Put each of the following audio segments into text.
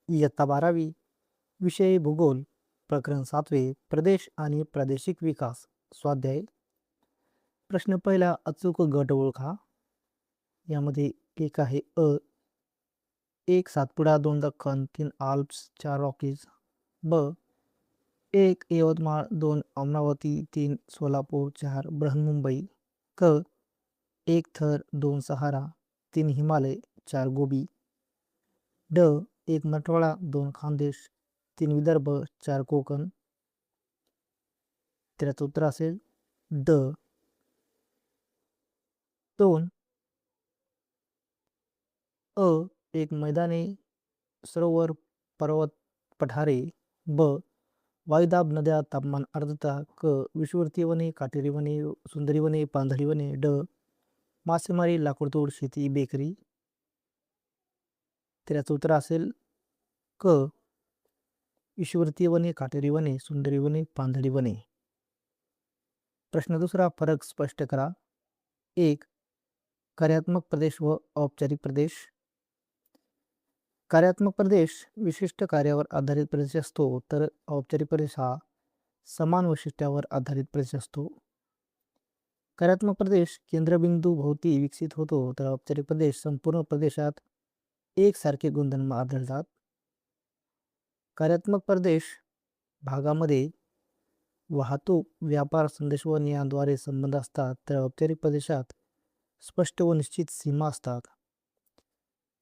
इयत्ता 12वी विषय भूगोल प्रकरण 7वे प्रदेश आणि प्रादेशिक विकास स्वाध्याय. प्रश्न पहिला, अचूक गट ओळखा. यामध्ये एक आहे एक सातपुडा, 2 दख्खन, 3 आल्प्स, 4 रॉकीज. ब 1 यवतमाळ, 2 अमरावती, 3 सोलापूर, 4 बृहन्मुंबई. क 1 थर, 2 सहारा, 3 हिमालय, 4 गोबी. ड 1 मराठवाडा, 2 खानदेश, 3 विदर्भ, 4 कोकण. त्याचं उत्तर असेल ड 2. 1 मैदाने, सरोवर, पर्वत, पठारे. ब वायुदाब, नद्या, तापमान, आर्द्रता. क विषुवतीय वने, काटेरी वने, सुंदरी वने, पाणथळी वने. ड मासेमारी, लाकूडतोड, शेती, बेकरी. त्याचं उत्तर असेल क विषुवतीय वने, काटेरी वने, सुंदरी वने, पाणथळी वने. प्रश्न दुसरा, फरक स्पष्ट करा. 1 कार्यात्मक प्रदेश व औपचारिक प्रदेश. कार्यात्मक प्रदेश विशिष्ट कार्यावर आधारित प्रदेश असतो, तर औपचारिक प्रदेश हा समान वैशिष्ट्यावर आधारित प्रदेश असतो. कार्यात्मक प्रदेश केंद्रबिंदू भोवती विकसित होतो, तर औपचारिक प्रदेश संपूर्ण प्रदेशात एकसारखे गुणधर्म आढळतात. कार्यात्मक प्रदेश भागामध्ये वाहतूक, व्यापार, संदेशवहन याद्वारे संबंध असतात, तर औपचारिक प्रदेशात स्पष्ट व निश्चित सीमा असतात.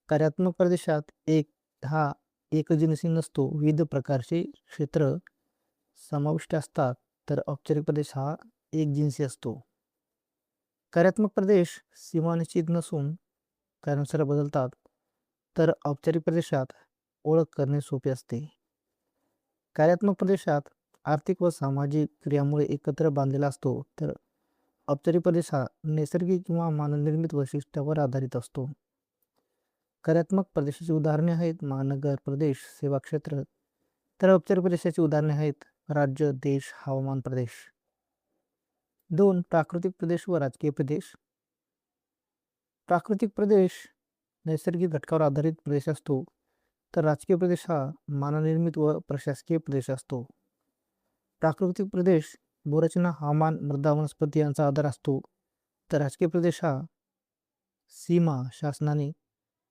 कार्यात्मक प्रदेशात हा एकजिनसी नसतो, विविध प्रकारचे क्षेत्र समाविष्ट असतात, तर औपचारिक प्रदेश हा एकजिनसी असतो. कार्यात्मक प्रदेश सीमा निश्चित नसून कालानुसार बदलतात, तर औपचारिक प्रदेशात ओळख करणे सोपे असते. कार्यात्मक प्रदेशात आर्थिक व सामाजिक क्रियामुळे एकत्र बांधलेला असतो, तर औपचारिक प्रदेश हा नैसर्गिक किंवा मानवनिर्मित वैशिष्ट्यावर आधारित असतो. कार्यात्मक प्रदेशाची उदाहरणे आहेत महानगर प्रदेश, सेवा क्षेत्र. तर औपचारिक प्रदेशाची उदाहरणे आहेत राज्य, देश, हवामान प्रदेश. 2 प्राकृतिक प्रदेश व राजकीय प्रदेश. प्राकृतिक प्रदेश नैसर्गिक घटकावर आधारित प्रदेश असतो, तर राजकीय प्रदेश हा मानवनिर्मित व प्रशासकीय प्रदेश असतो. प्राकृतिक प्रदेश भूरचना, हवामान, मृदा, वनस्पती यांचा आधार असतो, तर राजकीय प्रदेश हा सीमा शासनाने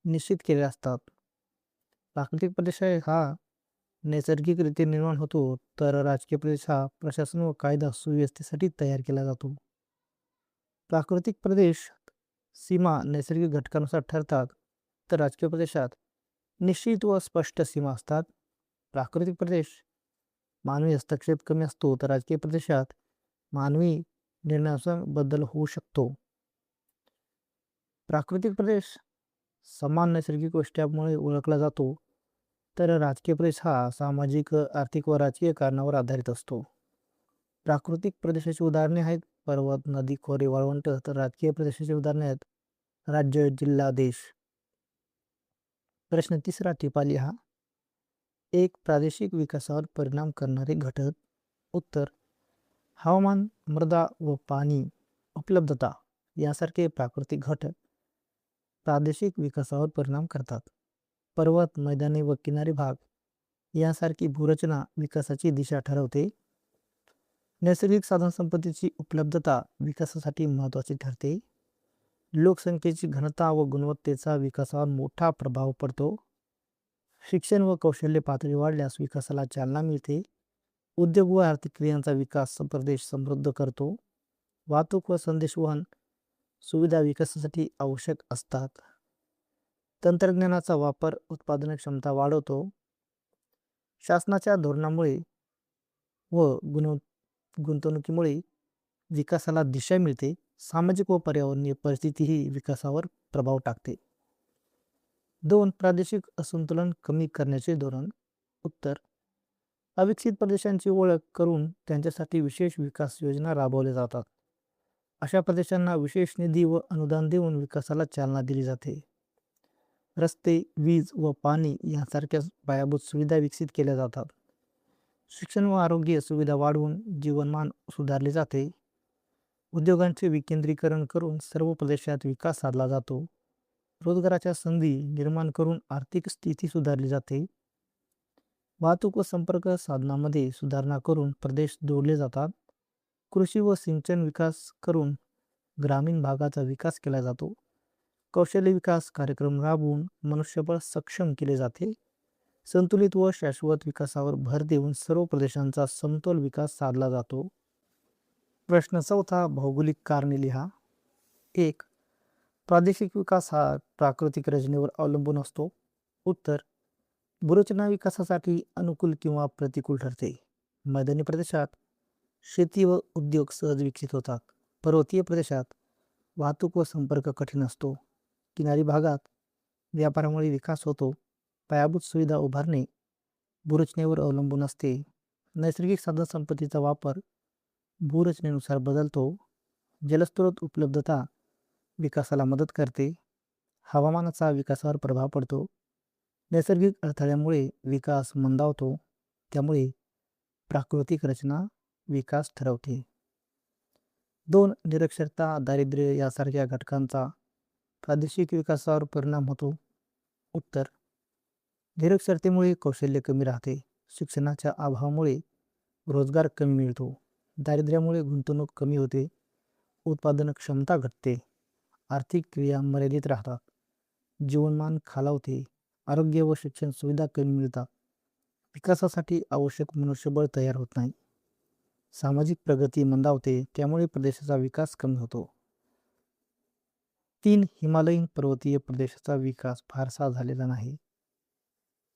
निश्चित केलेले असतात. प्राकृतिक प्रदेश हा नैसर्गिकरित्या निर्माण होतो, तर राजकीय प्रदेश हा प्रशासन व कायदा सुव्यवस्थेसाठी तयार केला जातो. प्राकृतिक प्रदेश सीमा नैसर्गिक घटकानुसार ठरतात, तर राजकीय प्रदेशात निश्चित व स्पष्ट सीमा असतात. प्राकृतिक प्रदेश मानवी हस्तक्षेप कमी असतो, तर राजकीय प्रदेशात मानवी निर्णयानुसार बदल होऊ शकतो. प्राकृतिक प्रदेश समान नैसर्गिक वैशिष्ट्यामुळे ओळखला जातो, तर राजकीय प्रदेश हा सामाजिक, आर्थिक व राजकीय कारणावर आधारित असतो. प्राकृतिक प्रदेशाची उदाहरणे आहेत पर्वत, नदी, खोरे, वाळवंट. तर राजकीय प्रदेशाची उदाहरणे आहेत राज्य, जिल्हा, देश. प्रश्न तिसरा, टिपा लिहा. 1 प्रादेशिक विकासावर परिणाम करणारे घटक. उत्तर हवामान, मृदा व पाणी उपलब्धता यासारखे प्राकृतिक घटक प्रादेशिक विकासावर परिणाम करतात. पर्वत, मैदाने व किनारी भाग यासारखी भूरचना विकासाची दिशा ठरवते. नैसर्गिक साधनसंपत्तीची उपलब्धता विकासासाठी महत्त्वाची ठरते. लोकसंख्येची घनता व गुणवत्तेचा विकासावर मोठा प्रभाव पडतो. शिक्षण व कौशल्य पातळी वाढल्यास विकासाला चालना मिळते. उद्योग व आर्थिक क्रियांचा विकास प्रदेश समृद्ध करतो. वाहतूक व संदेशवहन सुविधा विकासासाठी आवश्यक असतात. तंत्रज्ञानाचा वापर उत्पादन क्षमता वाढवतो. शासनाच्या धोरणामुळे व गुंतवणुकीमुळे विकासाला दिशा मिळते. सामाजिक व पर्यावरणीय परिस्थिती ही विकासावर प्रभाव टाकते. 2 प्रादेशिक असंतुलन कमी करण्याचे धोरण. उत्तर अविकसित प्रदेशांची ओळख करून त्यांच्यासाठी विशेष विकास योजना राबवल्या जातात. अशा प्रदेशांना विशेष निधी व अनुदान देऊन विकासाला चालना दिली जाते. रस्ते, वीज व पाणी यांसारख्या पायाभूत सुविधा विकसित केल्या जातात. शिक्षण व आरोग्य सुविधा वाढवून जीवनमान सुधारले जाते. उद्योगांचे विकेंद्रीकरण करून सर्व प्रदेशात विकास साधला जातो. रोजगाराच्या संधी निर्माण करून आर्थिक स्थिती सुधारली जाते. वाहतूक व संपर्क साधनामध्ये सुधारणा करून प्रदेश जोडले जातात. कृषी व सिंचन विकास करून ग्रामीण भागाचा विकास केला जातो. कौशल्य विकास कार्यक्रम राबवून मनुष्यबळ सक्षम केले जाते. संतुलित व शाश्वत विकासावर भर देऊन सर्व प्रदेशांचा समतोल विकास साधला जातो. प्रश्न चौथा, भौगोलिक कारणे लिहा. 1. प्रादेशिक विकास हा प्राकृतिक रचनेवर अवलंबून असतो. उत्तर, भूरचना विकासासाठी अनुकूल किंवा प्रतिकूल ठरते. मैदानी प्रदेशात शेती व उद्योग सहज विकसित होतात. पर्वतीय प्रदेशात वाहतूक व संपर्क कठीण असतो. किनारी भागात व्यापारामुळे विकास होतो. पायाभूत सुविधा उभारणे भूरचनेवर अवलंबून असते. नैसर्गिक साधनसंपत्तीचा वापर भूरचनेनुसार बदलतो. जलस्रोत उपलब्धता विकासाला मदत करते. हवामानाचा विकासावर प्रभाव पडतो. नैसर्गिक अडथळ्यामुळे विकास मंदावतो. त्यामुळे प्राकृतिक रचना विकास ठरवते. 2. निरक्षरता, दारिद्र्य यासारख्या घटकांचा प्रादेशिक विकासावर परिणाम होतो. उत्तर, निरक्षरतेमुळे कौशल्य कमी राहते. शिक्षणाच्या अभावामुळे रोजगार कमी मिळतो. दारिद्र्यामुळे गुंतवणूक कमी होते. उत्पादन क्षमता घटते. आर्थिक क्रिया मर्यादित राहतात. जीवनमान खालावते. आरोग्य व शिक्षण सुविधा कमी मिळतात. विकासासाठी आवश्यक मनुष्यबळ तयार होत नाही. सामाजिक प्रगती मंदावते. त्यामुळे प्रदेशाचा विकास कमी होतो. 3. हिमालयीन पर्वतीय प्रदेशाचा विकास फारसा झालेला नाही.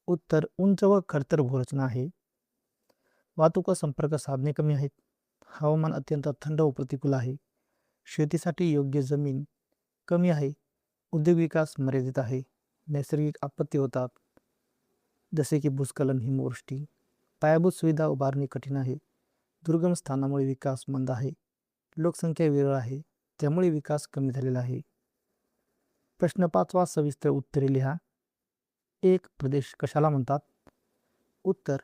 उत्तर, उंच व खडतर भूरचना आहे. वाहतूक व संपर्क साधने कमी आहेत. हवामान अत्यंत थंड व प्रतिकूल आहे. शेतीसाठी योग्य जमीन कमी आहे. उद्योग विकास मर्यादित आहे. नैसर्गिक आपत्ती होतात, जसे की भूस्खलन, हिमवृष्टी. पायाभूत सुविधा उभारणे कठीण आहे. दुर्गम स्थानामुळे विकास मंद आहे. लोकसंख्या विरळ आहे. त्यामुळे विकास कमी झालेला आहे. प्रश्न 5वा, सविस्तर उत्तरे लिहा. 1. प्रदेश कशाला म्हणतात? उत्तर,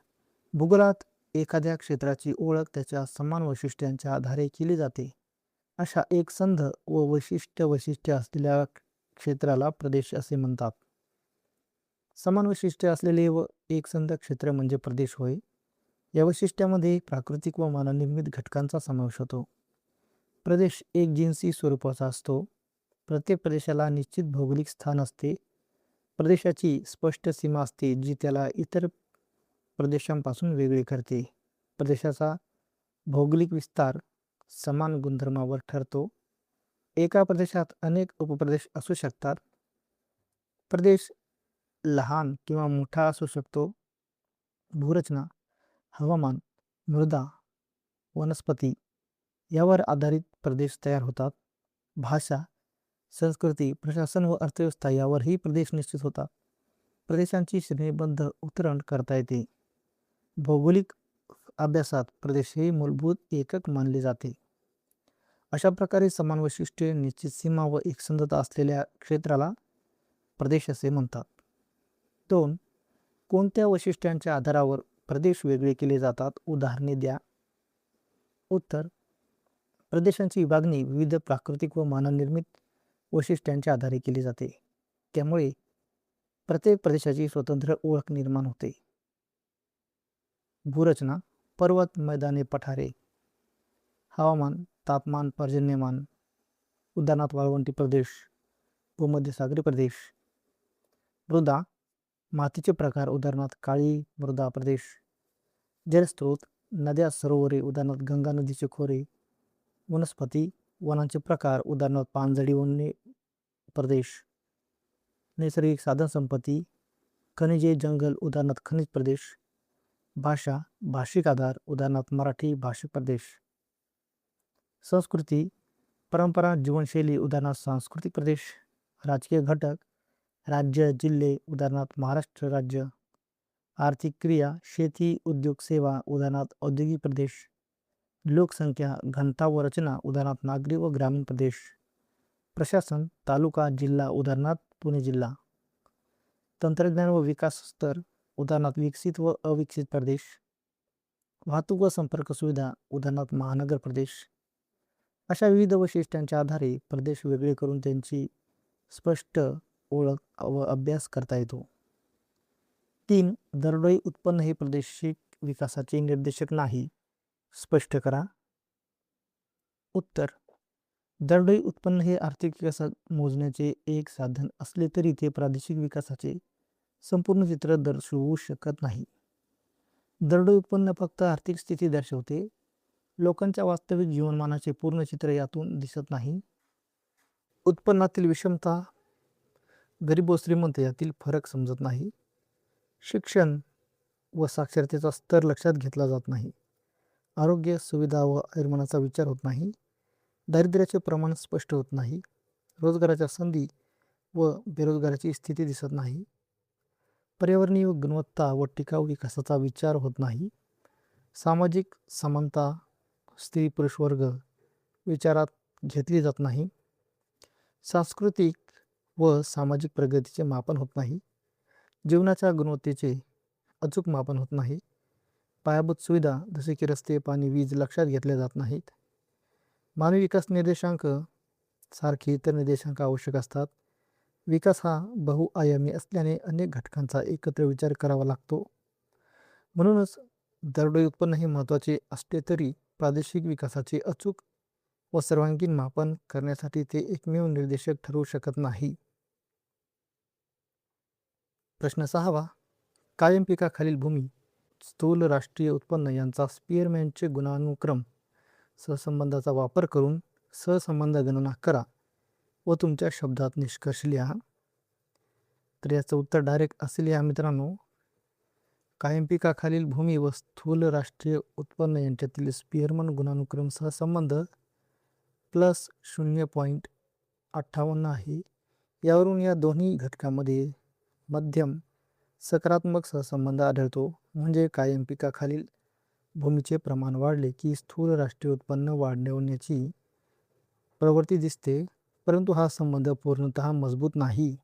भूगोलात एखाद्या क्षेत्राची ओळख त्याच्या समान वैशिष्ट्यांच्या आधारे केली जाते. अशा एकसंध व वैशिष्ट्य असलेल्या क्षेत्राला प्रदेश असे म्हणतात. समान वैशिष्ट्य असलेले व एकसंध क्षेत्र म्हणजे प्रदेश होय. या वैशिष्ट्यामध्ये प्राकृतिक व मानवनिर्मित घटकांचा समावेश होतो. प्रदेश एकजिन्सी स्वरूपाचा असतो. प्रत्येक प्रदेशाला निश्चित भौगोलिक स्थान असते. प्रदेशाची स्पष्ट सीमा असते, जी त्याला इतर प्रदेशांपासून वेगळे करते. प्रदेशाचा भौगोलिक विस्तार समान गुणधर्मावर ठरतो. एका प्रदेशात अनेक उपप्रदेश असू शकतात. प्रदेश लहान किंवा मोठा असू शकतो. भूरचना, हवामान, मृदा, वनस्पती यावर आधारित प्रदेश तयार होतात. भाषा, संस्कृती, प्रशासन व अर्थव्यवस्था यावरही प्रदेश निश्चित होतात. प्रदेशांची श्रेणीबद्ध उतरण करता येते. भौगोलिक अभ्यासात प्रदेश हे मूलभूत एकक मानले जाते. अशा प्रकारे समान वैशिष्ट्ये, निश्चित सीमा व एकसंधता असलेल्या क्षेत्राला प्रदेश असे म्हणतात. 2. कोणत्या वैशिष्ट्यांच्या आधारावर प्रदेश वेगळे केले जातात? उदाहरणे द्या. उत्तर, प्रदेशांची विभागणी विविध प्राकृतिक व मानवनिर्मित वैशिष्ट्यांच्या आधारे केली जाते. त्यामुळे प्रत्येक प्रदेशाची स्वतंत्र ओळख निर्माण होते. भूरचना, पर्वत, मैदाने, पठारे. हवामान, तापमान, पर्जन्यमान, उदाहरणार्थ वाळवंटी प्रदेश, भूमध्यसागरी प्रदेश. मृदा, मातीचे प्रकार, उदाहरणार्थ काळी मृदा प्रदेश. जलस्रोत, नद्या, सरोवरे, उदाहरणार्थ गंगा नदीचे खोरे. वनस्पती, वनांचे प्रकार, उदाहरणार्थ पानझडी वन्य प्रदेश. नैसर्गिक साधनसंपत्ती, खनिजे, जंगल, उदाहरणार्थ खनिज प्रदेश. भाषा, भाषिक आधार, उदाहरणार्थ मराठी भाषिक प्रदेश. संस्कृती, परंपरा, जीवनशैली, उदाहरणार्थ सांस्कृतिक प्रदेश. राजकीय घटक, राज्य, जिल्हे, उदाहरणार्थ महाराष्ट्र राज्य. आर्थिक क्रिया, शेती, उद्योग, सेवा, उदाहरणार्थ औद्योगिक प्रदेश. लोकसंख्या, घनता व रचना, उदाहरणार्थ नागरी व ग्रामीण प्रदेश. प्रशासन, तालुका, जिल्हा, उदाहरणार्थ पुणे जिल्हा. तंत्रज्ञान व विकास स्तर, उदाहरणार्थ विकसित व अविकसित प्रदेश. वाहतूक व संपर्क सुविधा, उदाहरणार्थ महानगर प्रदेश. अशा विविध वैशिष्ट्यांच्या आधारे प्रदेश वेगळे करून त्यांची स्पष्ट ओळख व अभ्यास करता येतो. 3. दरडोई उत्पन्न हे प्रादेशिक विकासाचे निर्देशक नाही. स्पष्ट करा. उत्तर. दरडोई उत्पन्न हे आर्थिक विकास मोजण्याचे एक साधन असले तरी ते प्रादेशिक विकासाचे संपूर्ण चित्र दर्शवू शकत नाही. दरडोई उत्पन्न फक्त आर्थिक स्थिती दर्शवते. लोकांच्या वास्तविक जीवनमानाचे पूर्ण चित्र यातून दिसत नाही. उत्पन्नातील विषमता, गरीब व श्रीमंत यातील फरक समजत नाही. शिक्षण व साक्षरतेचा स्तर लक्षात घेतला जात नाही. आरोग्य सुविधा व आयुर्मानाचा विचार होत नाही. दारिद्र्याचे प्रमाण स्पष्ट होत नाही. रोजगाराच्या संधी व बेरोजगाराची स्थिती दिसत नाही. पर्यावरणीय गुणवत्ता व टिकाऊ विकासाचा विचार होत नाही. सामाजिक समानता, स्त्री पुरुष वर्ग विचारात घेतली जात नाही. सांस्कृतिक व सामाजिक प्रगतीचे मापन होत नाही. जीवनाच्या गुणवत्तेचे अचूक मापन होत नाही. पायाभूत सुविधा जसे की रस्ते, पाणी, वीज लक्षात घेतल्या जात नाहीत. मानवी विकास निर्देशांक सारखे इतर निर्देशांक आवश्यक असतात. विकास हा बहुआयामी असल्याने अनेक घटकांचा एकत्र विचार करावा लागतो. म्हणूनच दरडोई उत्पन्न हे महत्त्वाचे असले तरी प्रादेशिक विकासाचे अचूक व सर्वांगीण मापन करण्यासाठी ते एकमेव निर्देशक ठरवू शकत नाही. प्रश्न 6. कायम पिकाखालील भूमी, स्थूल राष्ट्रीय उत्पन्न यांचा स्पिअरमॅनचे गुणानुक्रम सहसंबंधाचा वापर करून सहसंबंध गणना करा व तुमच्या शब्दात निष्कर्ष लिहा. तर याचं उत्तर डायरेक्ट असे लिहा मित्रांनो. कायम पिकाखालील भूमी व स्थूल राष्ट्रीय उत्पन्न यांच्यातील स्पिअरमन गुणानुक्रम सहसंबंध प्लस 0.58 आहे. यावरून या दोन्ही घटकांमध्ये मध्यम सकारात्मक सहसंबंध आढळतो. म्हणजे कायम पिकाखालील भूमीचे प्रमाण वाढले की स्थूल राष्ट्रीय उत्पन्न वाढवण्याची प्रवृत्ती दिसते, परंतु हा संबंध पूर्णतः मजबूत नाही.